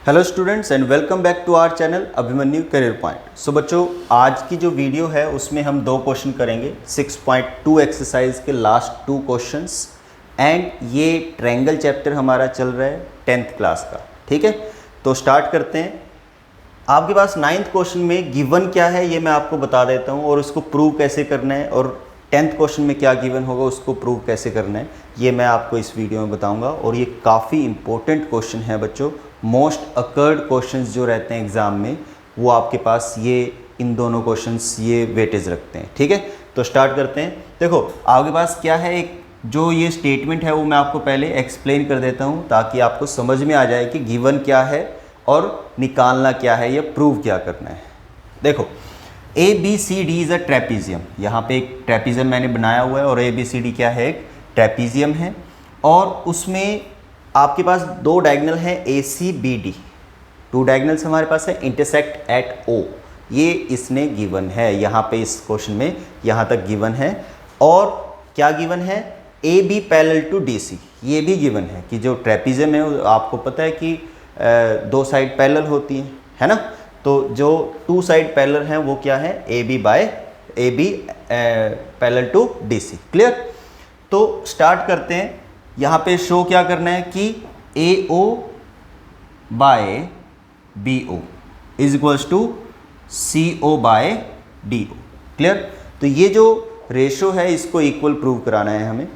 Hello students and welcome back to our channel Abhimanyu career point. So बच्चों, आज की जो वीडियो है उसमें हम दो क्वेश्चन करेंगे 6.2 एक्सरसाइज के लास्ट 2 क्वेश्चंस एंड ये ट्रायंगल चैप्टर हमारा चल रहा है 10th क्लास का। ठीक है, तो स्टार्ट करते हैं। आपके पास 9th क्वेश्चन में गिवन क्या है ये मैं आपको बता देता हूँ और उसको प्रूव कैसे करना है, और 10th क्वेश्चन में क्या गिवन होगा उसको प्रूव कैसे करना है ये मैं आपको इस वीडियो में बताऊंगा। और ये काफ़ी इंपॉर्टेंट क्वेश्चन है बच्चों, मोस्ट अकर्ड क्वेश्चंस जो रहते हैं एग्ज़ाम में वो आपके पास ये इन दोनों क्वेश्चंस ये वेटेज रखते हैं। ठीक है, तो स्टार्ट करते हैं। देखो आपके पास क्या है, एक जो ये स्टेटमेंट है वो मैं आपको पहले एक्सप्लेन कर देता हूँ ताकि आपको समझ में आ जाए कि गिवन क्या है और निकालना क्या है या प्रूव क्या करना है। देखो ABCD इज़ अ ट्रेपीजियम, यहाँ पे एक ट्रेपीजियम मैंने बनाया हुआ है और ABCD क्या है, एक ट्रेपीजियम है और उसमें आपके पास दो डायगोनल हैं ACBD, 2 डायगोनल्स हमारे पास है, इंटरसेक्ट एट O, ये इसने गिवन है यहाँ पे इस क्वेश्चन में, यहाँ तक गिवन है। और क्या गिवन है, AB पैरेलल टू DC, ये भी गिवन है कि जो ट्रेपीजियम है आपको पता है कि 2 साइड पैरेलल होती हैं, है ना। तो जो 2 साइड पैरेलल हैं वो क्या है, AB parallel to DC। Clear, तो स्टार्ट करते हैं। यहाँ पे शो क्या करना है कि AO by BO is equals to CO by DO। Clear, तो ये जो रेशो है इसको इक्वल प्रूव कराना है हमें।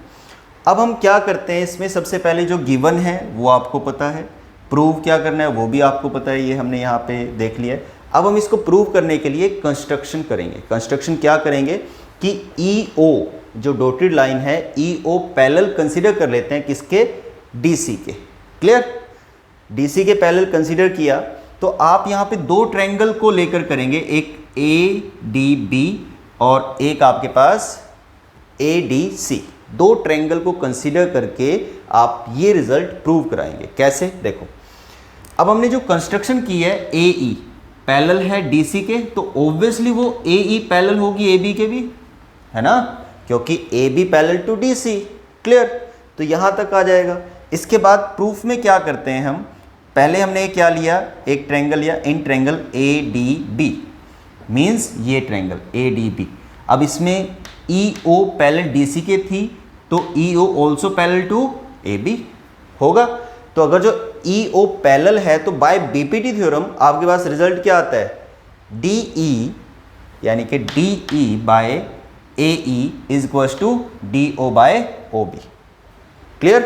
अब हम क्या करते हैं, इसमें सबसे पहले जो गिवन है वो आपको पता है, प्रूव क्या करना है वो भी आपको पता है, ये हमने यहाँ पे देख लिया है। अब हम इसको प्रूव करने के लिए कंस्ट्रक्शन करेंगे। कंस्ट्रक्शन क्या करेंगे कि EO जो डॉटेड लाइन है EO पैरेलल कंसीडर कर लेते हैं किसके, DC के। क्लियर, DC के पैरेलल कंसीडर किया तो आप यहाँ पे 2 ट्रायंगल को लेकर करेंगे, एक ADB और एक आपके पास ADC। 2 ट्रायंगल को कंसीडर करके आप ये रिजल्ट प्रूव कराएंगे। कैसे, देखो अब हमने जो कंस्ट्रक्शन की है AE पैरेलल है DC के, तो ऑब्वियसली वो AE पैरेलल होगी AB के भी, है ना, क्योंकि AB parallel to DC। Clear, तो यहाँ तक आ जाएगा। इसके बाद प्रूफ में क्या करते हैं हम, पहले हमने क्या लिया, एक ट्रायंगल लिया, इन ट्रायंगल ADB मीन्स ये ट्रायंगल ADB। अब इसमें EO पैरेलल DC के थी तो EO also parallel to AB होगा। तो अगर जो EO पैरेलल है तो बाय BPT थ्योरम आपके पास रिजल्ट क्या आता है, DE यानी कि DE by AE is equal to DO by OB। Clear,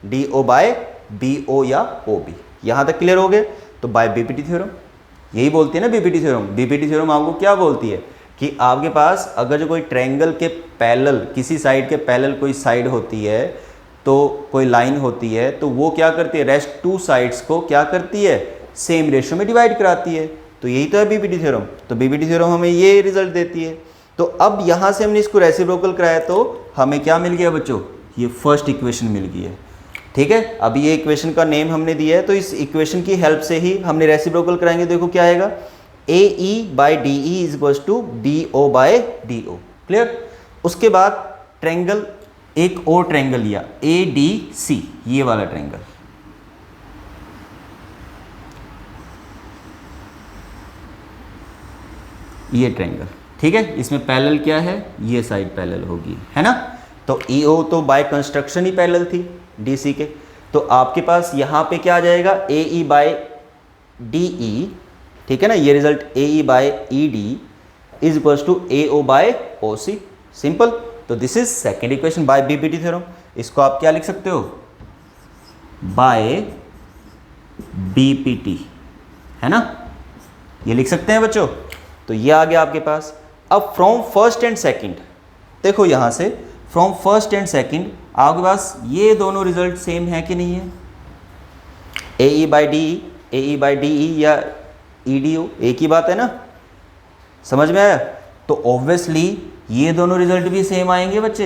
DO by BO या OB, यहाँ तक क्लियर हो गए। तो बाय BPT थ्योरम, यही बोलती है ना BPT थ्योरम। BPT थ्योरम आपको क्या बोलती है कि आपके पास अगर जो कोई ट्रायंगल के पैरेलल, किसी साइड के पैरेलल कोई साइड होती है तो कोई लाइन होती है तो वो क्या करती है, रेस्ट 2 साइड्स को क्या करती है, सेम रेशियो में डिवाइड कराती है। तो यही तो है BPT थ्योरम। तो BPT थ्योरम हमें ये रिजल्ट देती है। तो अब यहाँ से हमने इसको रेसिप्रोकल कराया तो हमें क्या मिल गया बच्चों, ये फर्स्ट इक्वेशन मिल गई है। ठीक है, अब ये इक्वेशन का नेम हमने दिया है तो इस इक्वेशन की हेल्प से ही हमने रेसिप्रोकल कराएंगे। देखो क्या आएगा, AE by DE is equal to BO by DO। Clear, उसके बाद ट्रायंगल, एक और ट्रायंगल लिया ADC, ये वाला ट्रायंगल, ये ट्रायंगल। ठीक है, इसमें पैरेलल क्या है, ये साइड पैरेलल होगी, है ना। तो EO तो बाय कंस्ट्रक्शन ही पैरेलल थी DC के, तो आपके पास यहाँ पे क्या आ जाएगा, AE बाय DE। ठीक है ना, ये result AE by ED is equal to AO by OC। Simple, तो this is second equation by BPT theorem. इसको आप क्या लिख सकते हो, बाय BPT, है ना, ये लिख सकते हैं बच्चों। तो ये आ गया आपके पास। अब फ्रॉम फर्स्ट एंड सेकंड, देखो यहाँ से फ्रॉम फर्स्ट एंड सेकंड आपके पास ये दोनों रिजल्ट सेम है कि नहीं है, AE by DE, AE by DE या EDO एक ही बात है ना, समझ में आया। तो ऑब्वियसली ये दोनों रिजल्ट भी सेम आएंगे बच्चे,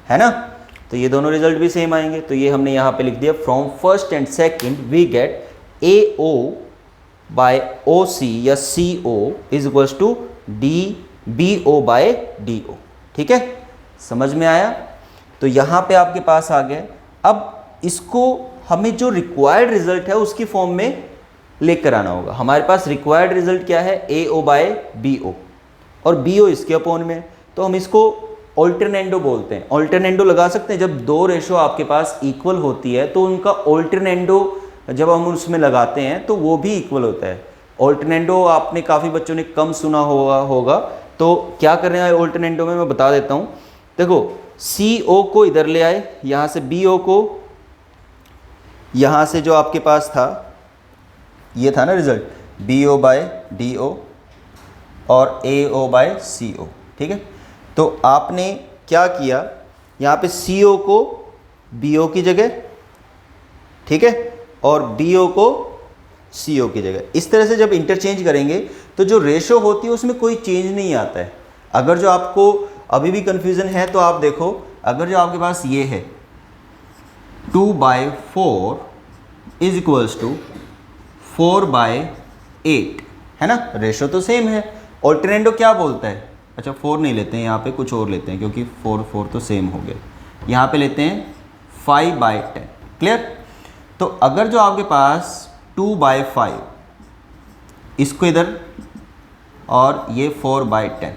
है ना, तो ये दोनों रिजल्ट भी सेम आएंगे। तो ये हमने यहाँ पे लिख दिया, from first and second we get AO by OC या CO is equal to BO by DO। ठीक है, समझ में आया। तो यहाँ पे आपके पास आ गया। अब इसको हमें जो रिक्वायर्ड रिजल्ट है उसकी फॉर्म में लेकर आना होगा। हमारे पास रिक्वायर्ड रिजल्ट क्या है, AO बाय BO, और BO इसके अपॉन में, तो हम इसको ऑल्टरनेंडो बोलते हैं। ऑल्टरनेंडो लगा सकते हैं, जब दो रेशो आपके पास इक्वल होती है तो उनका ऑल्टरनेंडो जब हम उसमें लगाते हैं तो वो भी इक्वल होता है। ऑल्टरनेंडो आपने काफ़ी बच्चों ने कम सुना होगा, तो क्या करना है ऑल्टरनेंडो में मैं बता देता हूँ। देखो CO को इधर ले आए, यहाँ से BO को, यहाँ से जो आपके पास था ये था ना रिजल्ट, BO बाय DO और AO बाय CO, ठीक है। तो आपने क्या किया, यहाँ पे CO को BO की जगह, ठीक है, और BO को CO की जगह, इस तरह से जब इंटरचेंज करेंगे तो जो रेशो होती है उसमें कोई चेंज नहीं आता है। अगर जो आपको अभी भी कन्फ्यूज़न है तो आप देखो, अगर जो आपके पास ये है 2/4 इज इक्वल्स टू 4/8, है ना, रेशो तो सेम है। ऑल्टरनेंडो क्या बोलता है, अच्छा 4 नहीं लेते हैं यहाँ पे, कुछ और लेते हैं क्योंकि 4 तो सेम हो गया। यहाँ पे लेते हैं 5/10, क्लियर। तो अगर जो आपके पास 2/5, इसको इधर, और ये 4/10,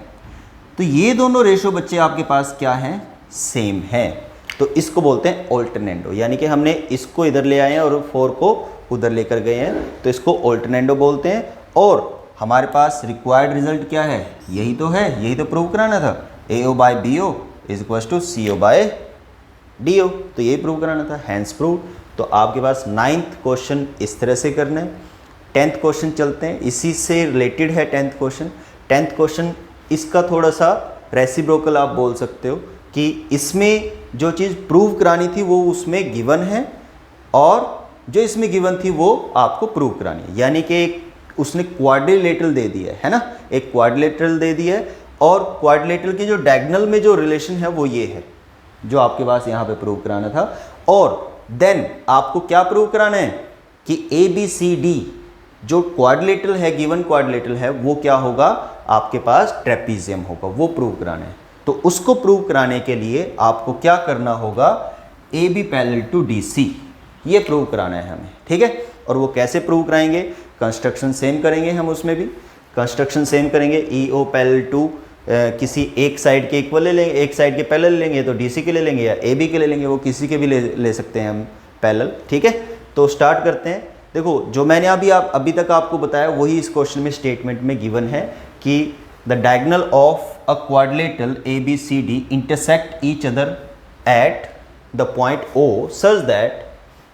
तो ये दोनों रेशो बच्चे आपके पास क्या हैं, सेम है, तो इसको बोलते हैं ऑल्टरनेंडो। यानी कि हमने इसको इधर ले आए हैं और 4 को उधर लेकर गए हैं, तो इसको ऑल्टरनेंडो बोलते हैं। और हमारे पास रिक्वायर्ड रिजल्ट क्या है, यही तो है, यही तो प्रूव कराना था, AO by BO is equal to CO by DO, तो यही प्रूव कराना था, हैंस प्रूव। तो आपके पास 9th क्वेश्चन इस तरह से करना है। 10th क्वेश्चन चलते हैं, इसी से रिलेटेड है 10th क्वेश्चन। 10th क्वेश्चन इसका थोड़ा सा रेसिप्रोकल आप बोल सकते हो कि इसमें जो चीज़ प्रूव करानी थी वो उसमें गिवन है, और जो इसमें गिवन थी वो आपको प्रूव करानी है। यानी कि एक उसने क्वाड्रिलेटरल दे दिया है ना, एक क्वाड्रिलेटरल दे दिया है, और क्वाड्रिलेटरल की जो डायगोनल में जो रिलेशन है वो ये है जो आपके पास यहाँ पे प्रूव कराना था। और देन आपको क्या प्रूव कराना है कि ABCD जो क्वाड्रिलेटरल है, गिवन क्वाड्रिलेटरल है, वो क्या होगा, आपके पास ट्रेपीजियम होगा, वो प्रूव कराना है। तो उसको प्रूव कराने के लिए आपको क्या करना होगा, AB पैरेलल टू DC, ये प्रूव कराना है हमें, ठीक है। और वो कैसे प्रूव कराएंगे, कंस्ट्रक्शन सेम करेंगे हम, उसमें भी कंस्ट्रक्शन सेम करेंगे। EO पैरेलल टू किसी एक साइड के इक्वल ले लेंगे, एक साइड के पैरेलल लेंगे तो DC के ले लेंगे, या AB के ले लेंगे, वो किसी के भी ले सकते हैं हम पैरेलल, ठीक है। तो स्टार्ट करते हैं। देखो जो मैंने अभी तक आपको बताया वही इस क्वेश्चन में स्टेटमेंट में गिवन है कि the diagonal of a quadrilateral ABCD intersect each other at the point O such that,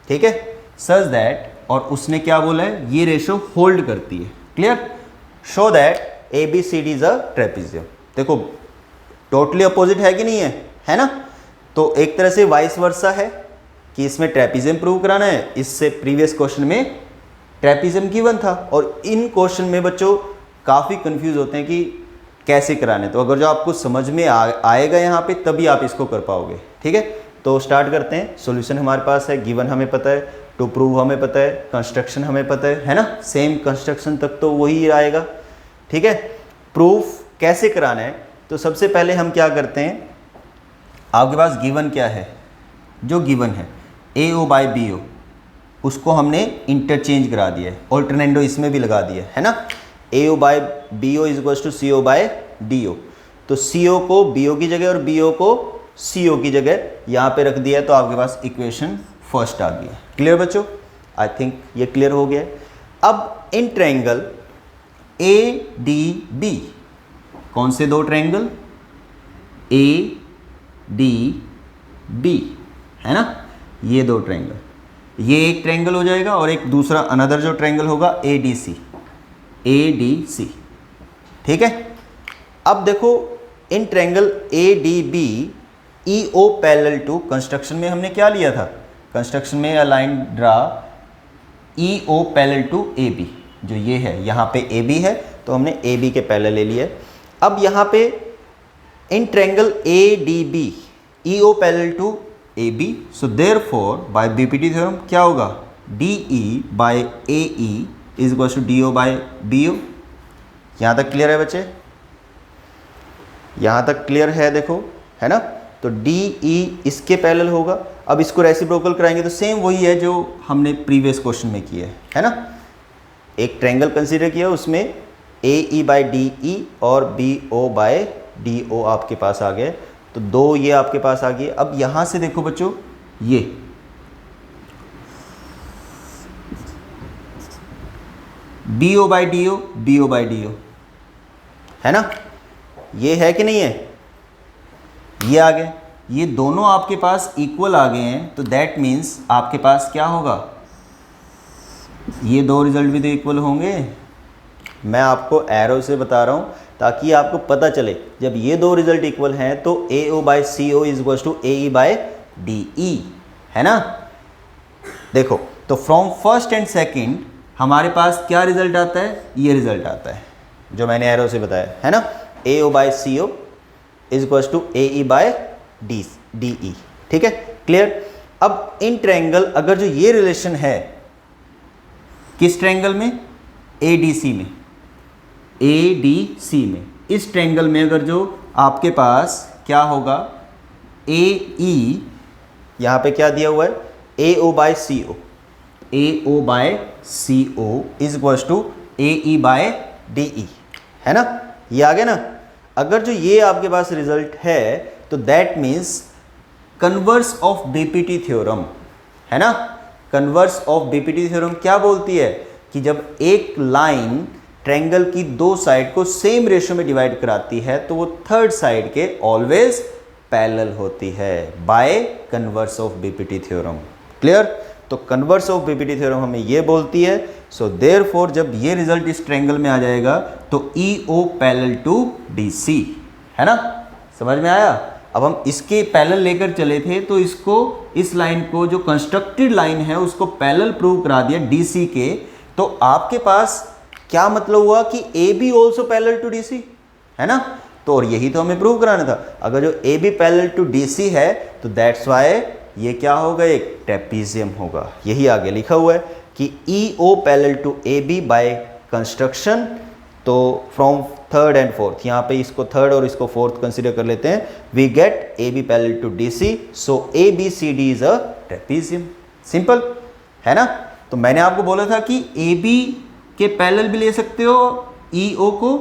ठीक है, सच दैट, और उसने क्या बोला है, ये रेशो होल्ड करती है, clear, show that ABCD is a trapezium. देखो टोटली अपोजिट है कि नहीं है, है ना। तो एक तरह से वाइस वर्सा है कि इसमें ट्रेपीजियम प्रूव कराना है, इससे प्रीवियस क्वेश्चन में ट्रेपीजियम गिवन था। और इन क्वेश्चन में बच्चों काफ़ी कंफ्यूज होते हैं कि कैसे कराने, तो अगर जो आपको समझ में आएगा यहाँ पे तभी आप इसको कर पाओगे, ठीक है। तो स्टार्ट करते हैं। सॉल्यूशन हमारे पास है, गिवन हमें पता है, टू प्रूव हमें पता है, कंस्ट्रक्शन हमें पता है ना, सेम कंस्ट्रक्शन तक तो वही आएगा, ठीक है। प्रूफ कैसे कराना है, तो सबसे पहले हम क्या करते हैं, आपके पास गिवन क्या है, जो गिवन है AO बाय BO, उसको हमने इंटरचेंज करा दिया है, ऑल्टरनेंडो इसमें भी लगा दिया है ना। AO by BO is equal to CO by DO, तो CO को BO की जगह और BO को CO की जगह यहाँ पे रख दिया है, तो आपके पास इक्वेशन फर्स्ट आ गई है। क्लियर बच्चों, आई थिंक ये क्लियर हो गया है। अब इन ट्रायंगल ADB, कौन से दो ट्रायंगल, ADB, है ना, ये दो ट्रायंगल, ये एक ट्रायंगल हो जाएगा और एक दूसरा अनदर जो ट्रायंगल होगा ADC, ठीक है। अब देखो in triangle ADB EO parallel to, construction में हमने क्या लिया था, कंस्ट्रक्शन में line draw EO parallel to AB, जो ये है, यहाँ पे AB है तो हमने AB के पैरेलल ले लिया। अब यहाँ पे in triangle ADB EO parallel to AB, so therefore by BPT theorem क्या होगा, DE by AE is equal to DO by BO। यहाँ तक क्लियर है बच्चे, यहाँ तक क्लियर है, देखो है ना। तो डी ई इसके पैरेलल होगा। अब इसको रेसिप्रोकल कराएंगे तो सेम वही है जो हमने प्रीवियस क्वेश्चन में किया है ना। एक ट्रायंगल कंसीडर किया, उसमें ए ई बाई डी ई और B O by D O आपके पास आ गए, तो दो ये आपके पास आ गए। अब यहां से देखो बच्चों, ये B O by D O, B O by D O है ना, ये है कि नहीं है, ये आ गए, ये दोनों आपके पास इक्वल आ गए हैं, तो दैट मीन्स आपके पास क्या होगा, ये दो रिजल्ट भी तो इक्वल होंगे। मैं आपको एरो से बता रहा हूँ ताकि आपको पता चले, जब ये दो रिजल्ट इक्वल हैं तो A O by C O is equal to A E by D E, है ना। देखो तो फ्रॉम फर्स्ट एंड सेकंड हमारे पास क्या रिजल्ट आता है, ये रिजल्ट आता है जो मैंने एरो से बताया, है ना। A O by C O is equal to A E by D E, ठीक है, क्लियर। अब इन ट्रायंगल अगर जो ये रिलेशन है, किस ट्रायंगल में, ए डी सी में, ए डी सी में, इस ट्रायंगल में अगर जो आपके पास क्या होगा, ए ई यहाँ पे क्या दिया हुआ है, A O by C O, A O by C O is equal to A E by D E, है ना, ये आ गया ना। अगर जो ये आपके पास रिजल्ट है तो that means converse of BPT theorem, है ना। कन्वर्स ऑफ बीपीटी थ्योरम क्या बोलती है कि जब एक लाइन ट्रायंगल की दो साइड को सेम रेशियो में डिवाइड कराती है तो वो थर्ड साइड के ऑलवेज पैरेलल होती है by converse of BPT theorem, clear. तो कन्वर्स ऑफ बीपीटी थ्योरम हमें ये बोलती है। सो देयरफॉर जब ये रिजल्ट इस ट्रायंगल में आ जाएगा तो ई O parallel to D C, है ना, समझ में आया। अब हम इसके पैरेलल लेकर चले थे तो इसको, इस लाइन को जो कंस्ट्रक्टेड लाइन है उसको पैरेलल प्रूव करा दिया डी सी के, तो आपके पास क्या मतलब हुआ कि A B also parallel to D C, है ना। तो और यही तो हमें प्रूव कराना था। अगर जो A B parallel to D C है तो दैट्स वाई ये क्या होगा, एक ट्रेपीजियम होगा। यही आगे लिखा हुआ है कि E O parallel to A B by construction, तो फ्रॉम थर्ड एंड फोर्थ, यहाँ पे इसको थर्ड और इसको फोर्थ कंसीडर कर लेते हैं, we get A B parallel to D C, so A B C D is a trapezium, simple, है ना। तो मैंने आपको बोला था कि ए बी के पैरेलल भी ले सकते हो ई ओ को,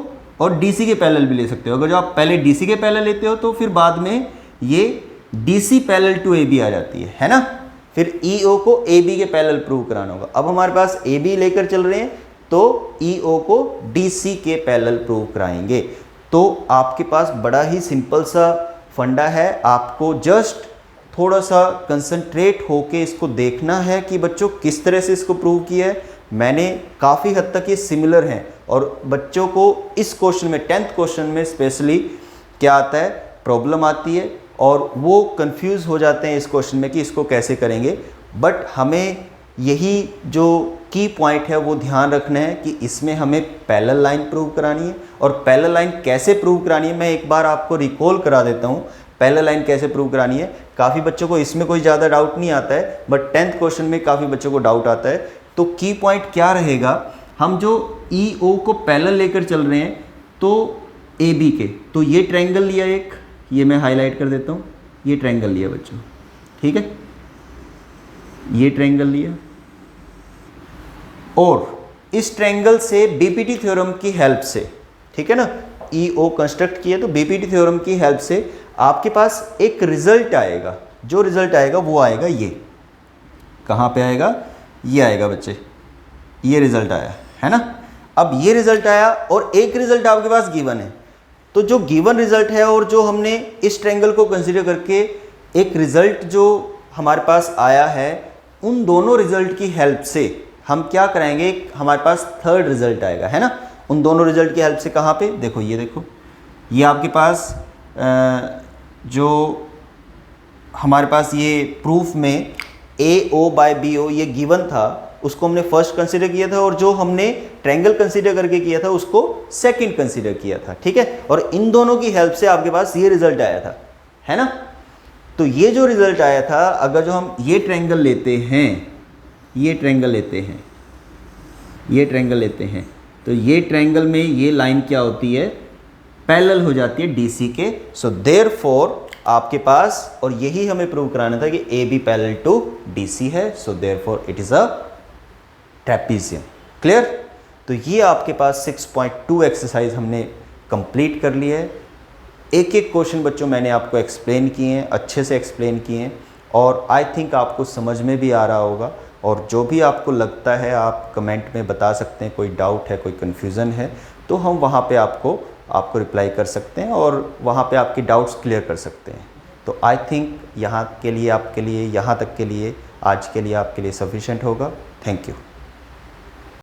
और डी सी के पैरेलल भी ले सकते हो। अगर जो आप पहले डी सी के पैरेलल लेते हो तो फिर बाद में ये D C parallel to A B आ जाती है ना। फिर ई ओ को ए बी के पैरेलल प्रूव कराना होगा। अब हमारे पास ए बी लेकर चल रहे हैं तो ई ओ को डी सी के पैरेलल प्रूव कराएंगे। तो आपके पास बड़ा ही सिंपल सा फंडा है, आपको जस्ट थोड़ा सा कंसंट्रेट होके इसको देखना है कि बच्चों किस तरह से इसको प्रूव किया है। मैंने काफ़ी हद तक ये सिमिलर हैं, और बच्चों को इस क्वेश्चन में, 10th क्वेश्चन में स्पेशली क्या आता है, प्रॉब्लम आती है और वो कंफ्यूज हो जाते हैं इस क्वेश्चन में कि इसको कैसे करेंगे। बट हमें यही जो की पॉइंट है वो ध्यान रखना है कि इसमें हमें पैरेलल लाइन प्रूव करानी है। और पैरेलल लाइन कैसे प्रूव करानी है मैं एक बार आपको रिकॉल करा देता हूँ। पैरेलल लाइन कैसे प्रूव करानी है, काफ़ी बच्चों को इसमें कोई ज़्यादा डाउट नहीं आता है, बट 10th क्वेश्चन में काफ़ी बच्चों को डाउट आता है। तो की पॉइंट क्या रहेगा, हम जो ई ओ को पैरेलल लेकर चल रहे हैं तो ए बी के, तो ये ट्रायंगल लिया एक, ये मैं हाईलाइट कर देता हूँ, ये ट्रायंगल लिया बच्चों, ठीक है, ये ट्रायंगल लिया, और इस ट्रायंगल से बीपीटी थ्योरम की हेल्प से, ठीक है ना, ई ओ कंस्ट्रक्ट किया तो बीपीटी थ्योरम की हेल्प से आपके पास एक रिजल्ट आएगा। जो रिजल्ट आएगा वो आएगा ये, कहाँ पे आएगा, ये आएगा बच्चे, ये रिजल्ट आया, है ना। अब ये रिजल्ट आया और एक रिजल्ट आपके पास गिवन है, तो जो गिवन रिजल्ट है और जो हमने इस ट्रायंगल को कंसीडर करके एक रिजल्ट जो हमारे पास आया है, उन दोनों रिजल्ट की हेल्प से हम क्या कराएंगे, हमारे पास थर्ड रिजल्ट आएगा, है ना। उन दोनों रिजल्ट की हेल्प से कहाँ पे, देखो ये देखो, ये आपके पास जो हमारे पास ये प्रूफ में ए ओ बाय बी ओ ये गिवन था, उसको हमने फर्स्ट कंसीडर किया था, और जो हमने ट्रायंगल कंसीडर करके किया था उसको सेकंड कंसीडर किया था, ठीक है। और इन दोनों की हेल्प से आपके पास ये रिजल्ट आया था, है ना। तो ये जो रिजल्ट आया था, अगर जो हम ये ट्रायंगल लेते हैं, ये ट्रायंगल लेते हैं, ये ट्रायंगल लेते हैं, तो ये ट्रायंगल में ये लाइन क्या होती है, पैरेलल हो जाती है डीसी के। सो देयरफॉर आपके पास, और यही हमें प्रूव कराना था कि A B parallel to D C है, so therefore it is a trapezium. Clear? तो ये आपके पास 6.2 एक्सरसाइज हमने कंप्लीट कर ली है। एक एक क्वेश्चन बच्चों मैंने आपको एक्सप्लेन किए हैं, अच्छे से एक्सप्लेन किए हैं, और आई थिंक आपको समझ में भी आ रहा होगा। और जो भी आपको लगता है आप कमेंट में बता सकते हैं, कोई डाउट है, कोई कन्फ्यूज़न है, तो हम वहाँ पे आपको रिप्लाई कर सकते हैं और वहाँ पे आपकी डाउट्स क्लियर कर सकते हैं। तो आई थिंक यहाँ के लिए, आपके लिए, यहाँ तक के लिए, आज के लिए आपके लिए सफिशेंट होगा। Thank you.